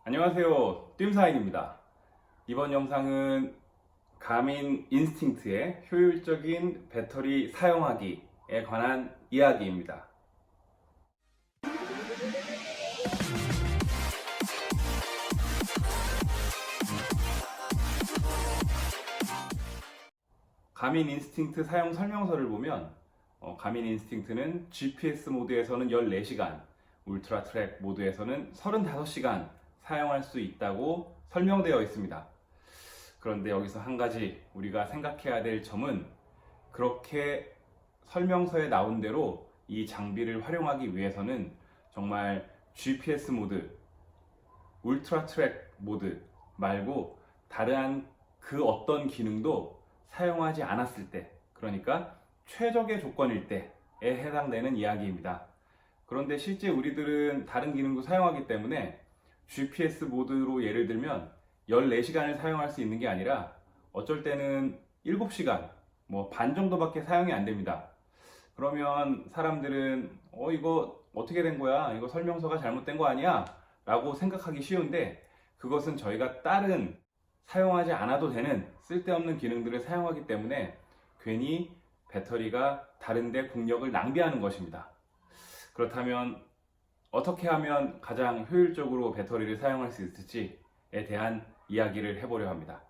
안녕하세요, 뜀사인입니다. 이번 영상은 가민 인스팅트의 효율적인 배터리 사용하기에 관한 이야기입니다. 가민 인스팅트 사용 설명서를 보면 가민 인스팅트는 GPS 모드에서는 14시간, 울트라 트랙 모드에서는 35시간 사용할 수 있다고 설명되어 있습니다. 그런데 여기서 한 가지 우리가 생각해야 될 점은, 그렇게 설명서에 나온 대로 이 장비를 활용하기 위해서는 정말 GPS 모드, 울트라 트랙 모드 말고 다른 그 어떤 기능도 사용하지 않았을 때, 그러니까 최적의 조건일 때에 해당되는 이야기입니다. 그런데 실제 우리들은 다른 기능도 사용하기 때문에 GPS 모드로 예를 들면 14시간을 사용할 수 있는 게 아니라 어쩔 때는 7시간, 반 정도밖에 사용이 안 됩니다. 그러면 사람들은 이거 어떻게 된 거야? 이거 설명서가 잘못된 거 아니야? 라고 생각하기 쉬운데, 그것은 저희가 다른 사용하지 않아도 되는 쓸데없는 기능들을 사용하기 때문에 괜히 배터리가 다른데 국력을 낭비하는 것입니다. 그렇다면 어떻게 하면 가장 효율적으로 배터리를 사용할 수 있을지에 대한 이야기를 해보려 합니다.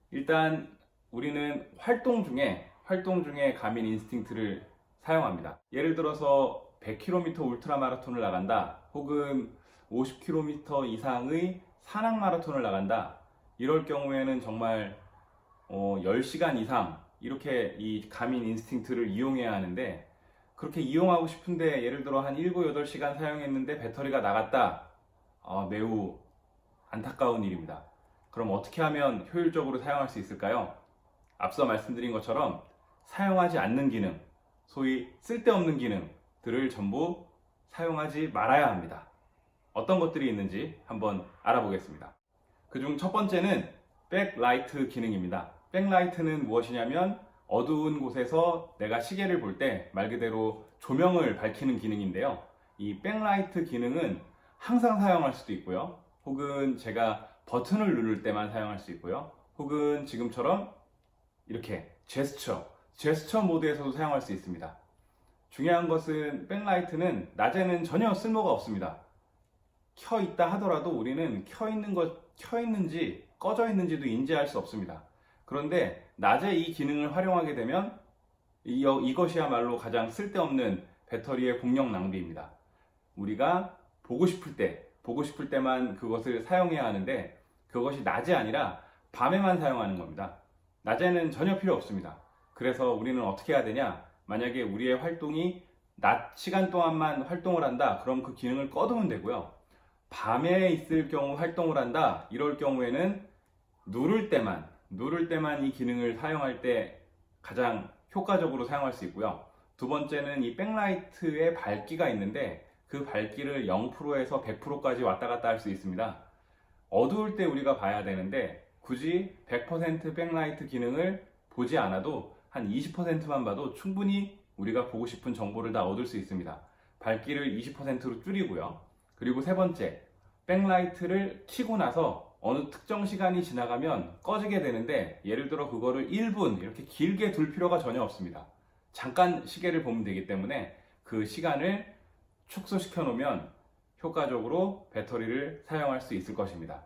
일단 우리는 활동 중에 가민 인스팅트를 사용합니다. 예를 들어서 100km 울트라 마라톤을 나간다, 혹은 50km 이상의 산악 마라톤을 나간다, 이럴 경우에는 정말 10시간 이상 이렇게 이 가민 인스팅트를 이용해야 하는데, 그렇게 이용하고 싶은데 예를 들어 한 7, 8시간 사용했는데 배터리가 나갔다. 매우 안타까운 일입니다. 그럼 어떻게 하면 효율적으로 사용할 수 있을까요? 앞서 말씀드린 것처럼 사용하지 않는 기능, 소위 쓸데없는 기능들을 전부 사용하지 말아야 합니다. 어떤 것들이 있는지 한번 알아보겠습니다. 그중 첫 번째는 백라이트 기능입니다. 백라이트는 무엇이냐면, 어두운 곳에서 내가 시계를 볼 때 말 그대로 조명을 밝히는 기능인데요. 이 백라이트 기능은 항상 사용할 수도 있고요, 혹은 제가 버튼을 누를 때만 사용할 수 있고요, 혹은 지금처럼 이렇게 제스처 모드에서도 사용할 수 있습니다. 중요한 것은 백라이트는 낮에는 전혀 쓸모가 없습니다. 켜 있다 하더라도 우리는 켜 있는지 꺼져 있는지도 인지할 수 없습니다. 그런데 낮에 이 기능을 활용하게 되면 이것이야말로 가장 쓸데없는 배터리의 공력 낭비입니다. 우리가 보고 싶을 때만 그것을 사용해야 하는데, 그것이 낮이 아니라 밤에만 사용하는 겁니다. 낮에는 전혀 필요 없습니다. 그래서 우리는 어떻게 해야 되냐? 만약에 우리의 활동이 낮 시간 동안만 활동을 한다, 그럼 그 기능을 꺼두면 되고요. 밤에 있을 경우 활동을 한다, 이럴 경우에는 누를 때만 이 기능을 사용할 때 가장 효과적으로 사용할 수 있고요. 두 번째는 이 백라이트의 밝기가 있는데, 그 밝기를 0%에서 100%까지 왔다 갔다 할 수 있습니다. 어두울 때 우리가 봐야 되는데, 굳이 100% 백라이트 기능을 보지 않아도 한 20%만 봐도 충분히 우리가 보고 싶은 정보를 다 얻을 수 있습니다. 밝기를 20%로 줄이고요. 그리고 세 번째, 백라이트를 켜고 나서 어느 특정 시간이 지나가면 꺼지게 되는데, 예를 들어 그거를 1분 이렇게 길게 둘 필요가 전혀 없습니다. 잠깐 시계를 보면 되기 때문에 그 시간을 축소시켜 놓으면 효과적으로 배터리를 사용할 수 있을 것입니다.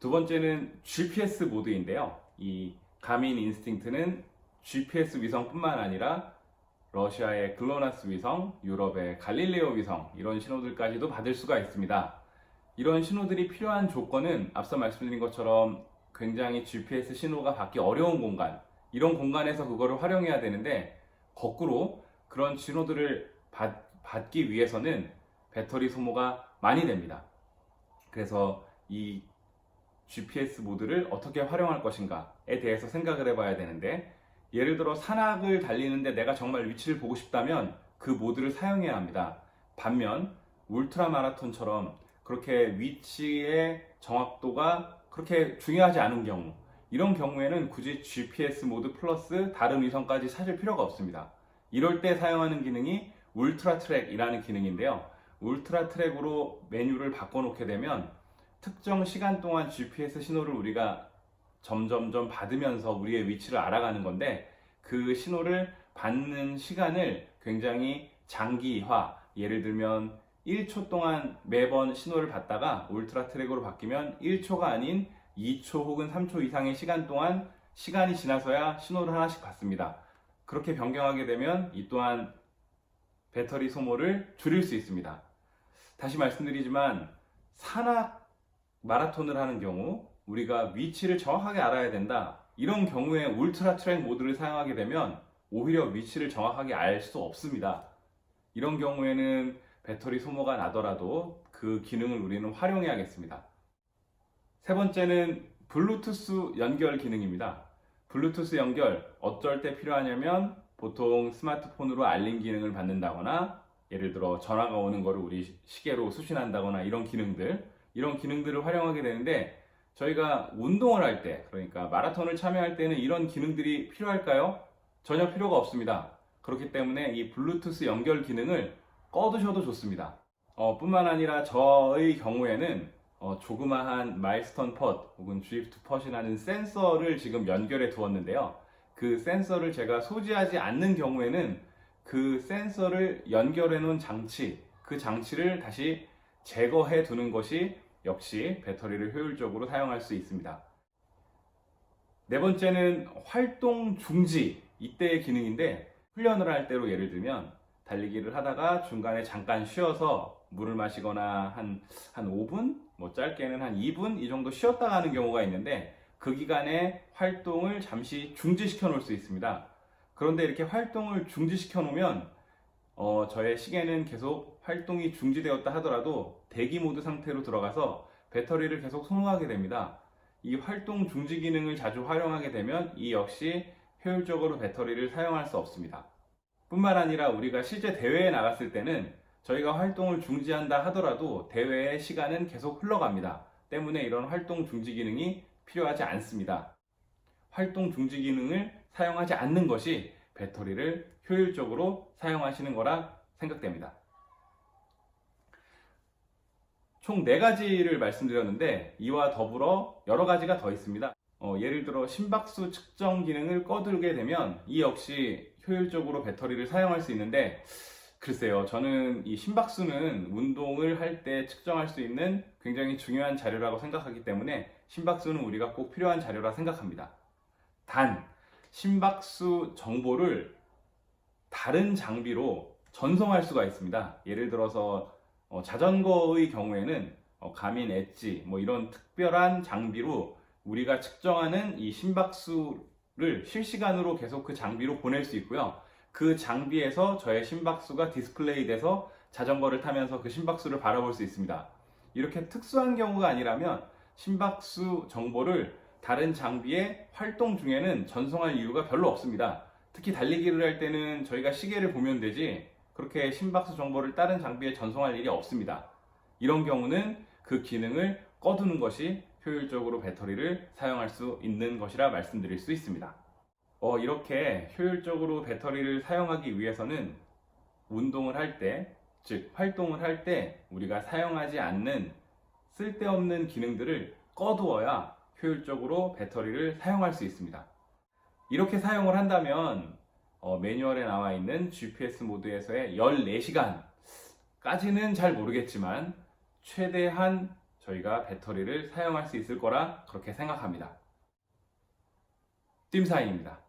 두 번째는 GPS 모드인데요. 이 가민 인스팅트는 GPS 위성뿐만 아니라 러시아의 글로나스 위성, 유럽의 갈릴레오 위성, 이런 신호들까지도 받을 수가 있습니다. 이런 신호들이 필요한 조건은 앞서 말씀드린 것처럼 굉장히 GPS 신호가 받기 어려운 공간, 이런 공간에서 그거를 활용해야 되는데, 거꾸로 그런 신호들을 받기 위해서는 배터리 소모가 많이 됩니다. 그래서 이 GPS 모드를 어떻게 활용할 것인가에 대해서 생각을 해봐야 되는데, 예를 들어 산악을 달리는데 내가 정말 위치를 보고 싶다면 그 모드를 사용해야 합니다. 반면 울트라 마라톤처럼 그렇게 위치의 정확도가 그렇게 중요하지 않은 경우, 이런 경우에는 굳이 GPS 모드 플러스 다른 위성까지 찾을 필요가 없습니다. 이럴 때 사용하는 기능이 울트라 트랙이라는 기능인데요. 울트라 트랙으로 메뉴를 바꿔놓게 되면 특정 시간 동안 GPS 신호를 우리가 점점점 받으면서 우리의 위치를 알아가는 건데, 그 신호를 받는 시간을 굉장히 장기화, 예를 들면 1초 동안 매번 신호를 받다가 울트라 트랙으로 바뀌면 1초가 아닌 2초 혹은 3초 이상의 시간 동안 시간이 지나서야 신호를 하나씩 받습니다. 그렇게 변경하게 되면 이 또한 배터리 소모를 줄일 수 있습니다. 다시 말씀드리지만 산악 마라톤을 하는 경우 우리가 위치를 정확하게 알아야 된다. 이런 경우에 울트라 트랙 모드를 사용하게 되면 오히려 위치를 정확하게 알 수 없습니다. 이런 경우에는 배터리 소모가 나더라도 그 기능을 우리는 활용해야겠습니다. 세 번째는 블루투스 연결 기능입니다. 블루투스 연결 어쩔 때 필요하냐면 보통 스마트폰으로 알림 기능을 받는다거나, 예를 들어 전화가 오는 거를 우리 시계로 수신한다거나, 이런 기능들을 활용하게 되는데, 저희가 운동을 할 때, 그러니까 마라톤을 참여할 때는 이런 기능들이 필요할까요? 전혀 필요가 없습니다. 그렇기 때문에 이 블루투스 연결 기능을 꺼두셔도 좋습니다. 뿐만 아니라 저의 경우에는 조그마한 마일스톤 펫 혹은 G2 펫이라는 센서를 지금 연결해 두었는데요. 그 센서를 제가 소지하지 않는 경우에는 그 센서를 연결해 놓은 그 장치를 다시 제거해 두는 것이 역시 배터리를 효율적으로 사용할 수 있습니다. 네 번째는 활동 중지, 이때의 기능인데, 훈련을 할 때로 예를 들면 달리기를 하다가 중간에 잠깐 쉬어서 물을 마시거나 한 5분, 짧게는 한 2분 이 정도 쉬었다 가는 경우가 있는데, 그 기간에 활동을 잠시 중지시켜 놓을 수 있습니다. 그런데 이렇게 활동을 중지시켜 놓으면 저의 시계는 계속 활동이 중지되었다 하더라도 대기 모드 상태로 들어가서 배터리를 계속 소모하게 됩니다. 이 활동 중지 기능을 자주 활용하게 되면 이 역시 효율적으로 배터리를 사용할 수 없습니다. 뿐만 아니라 우리가 실제 대회에 나갔을 때는 저희가 활동을 중지한다 하더라도 대회의 시간은 계속 흘러갑니다. 때문에 이런 활동 중지 기능이 필요하지 않습니다. 활동 중지 기능을 사용하지 않는 것이 배터리를 효율적으로 사용하시는 거라 생각됩니다. 총 4가지를 말씀드렸는데 이와 더불어 여러 가지가 더 있습니다. 예를 들어 심박수 측정 기능을 꺼두게 되면 이 역시 효율적으로 배터리를 사용할 수 있는데, 글쎄요, 저는 이 심박수는 운동을 할 때 측정할 수 있는 굉장히 중요한 자료라고 생각하기 때문에 심박수는 우리가 꼭 필요한 자료라 생각합니다. 단, 심박수 정보를 다른 장비로 전송할 수가 있습니다. 예를 들어서 자전거의 경우에는 가민 엣지 이런 특별한 장비로 우리가 측정하는 이 심박수를 실시간으로 계속 그 장비로 보낼 수 있고요. 그 장비에서 저의 심박수가 디스플레이 돼서 자전거를 타면서 그 심박수를 바라볼 수 있습니다. 이렇게 특수한 경우가 아니라면 심박수 정보를 다른 장비의 활동 중에는 전송할 이유가 별로 없습니다. 특히 달리기를 할 때는 저희가 시계를 보면 되지 그렇게 심박수 정보를 다른 장비에 전송할 일이 없습니다. 이런 경우는 그 기능을 꺼두는 것이 효율적으로 배터리를 사용할 수 있는 것이라 말씀드릴 수 있습니다. 이렇게 효율적으로 배터리를 사용하기 위해서는 운동을 할 때, 즉 활동을 할 때 우리가 사용하지 않는 쓸데없는 기능들을 꺼두어야 효율적으로 배터리를 사용할 수 있습니다. 이렇게 사용을 한다면 매뉴얼에 나와 있는 GPS 모드에서의 14시간까지는 잘 모르겠지만 최대한 저희가 배터리를 사용할 수 있을 거라 그렇게 생각합니다. 띵사인입니다.